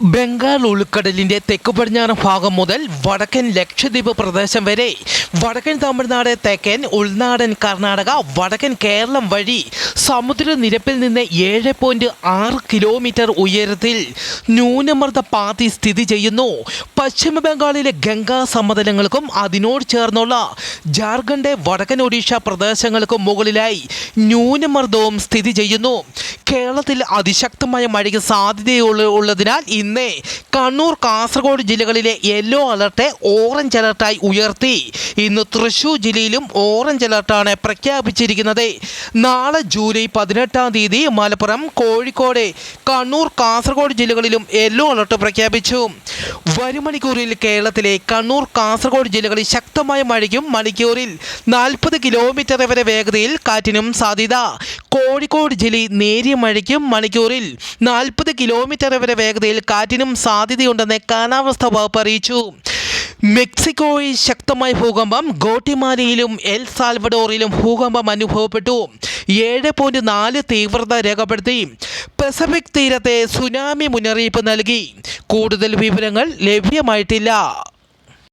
ബംഗാൾ ഉൾക്കടലിന്റെ തെക്ക് പടിഞ്ഞാറൻ ഭാഗം മുതൽ വടക്കൻ ലക്ഷദ്വീപ് പ്രദേശം വരെ വടക്കൻ തമിഴ്നാട്, തെക്കൻ ഉൾനാടൻ കർണാടക, വടക്കൻ കേരളം വഴി സമുദ്രനിരപ്പിൽ നിന്ന് 7.6 കിലോമീറ്റർ ഉയരത്തിൽ ന്യൂനമർദ്ദ പാത്തി സ്ഥിതി ചെയ്യുന്നു. പശ്ചിമ ബംഗാളിലെ ഗംഗാ സമതലങ്ങൾക്കും അതിനോട് ചേർന്നുള്ള ജാർഖണ്ഡ്, വടക്കൻ ഒഡീഷ പ്രദേശങ്ങൾക്കും മുകളിലായി ന്യൂനമർദ്ദവും സ്ഥിതി ചെയ്യുന്നു. കേരളത്തിൽ അതിശക്തമായ മഴയ്ക്ക് സാധ്യതയുള്ളതിനാൽ ഇന്ന് കണ്ണൂർ, കാസർഗോഡ് ജില്ലകളിലെ യെല്ലോ അലർട്ട് ഓറഞ്ച് അലർട്ടായി ഉയർത്തി. ഇന്ന് തൃശ്ശൂർ ജില്ലയിലും ഓറഞ്ച് അലർട്ടാണ് പ്രഖ്യാപിച്ചിരിക്കുന്നത്. നാളെ ജൂലൈ 18-ാം തീയതി മലപ്പുറം, കോഴിക്കോട്, കണ്ണൂർ, കാസർഗോഡ് ജില്ലകളിലും യെല്ലോ അലർട്ട് പ്രഖ്യാപിച്ചു. വരും മണിക്കൂറിൽ കേരളത്തിലെ കണ്ണൂർ, കാസർഗോഡ് ജില്ലകളിൽ ശക്തമായ മഴയ്ക്കും മണിക്കൂറിൽ 40 കിലോമീറ്റർ വരെ വേഗതയിൽ കാറ്റിനും സാധ്യത. കോഴിക്കോട് ജില്ലയിൽ നേരിയ മഴയ്ക്കും മണിക്കൂറിൽ 40 കിലോമീറ്റർ വരെ വേഗതയിൽ കാറ്റിനും സാധ്യതയുണ്ടെന്ന് കാലാവസ്ഥാ വകുപ്പ് അറിയിച്ചു. മെക്സിക്കോയിൽ ശക്തമായ ഭൂകമ്പം. ഗോട്ടിമാലയിലും എൽ സാൽവഡോറിലും ഭൂകമ്പം അനുഭവപ്പെട്ടു. 7.4 തീവ്രത രേഖപ്പെടുത്തി. പസഫിക് തീരത്തെ സുനാമി മുന്നറിയിപ്പ് നൽകി. കൂടുതൽ വിവരങ്ങൾ ലഭ്യമായിട്ടില്ല.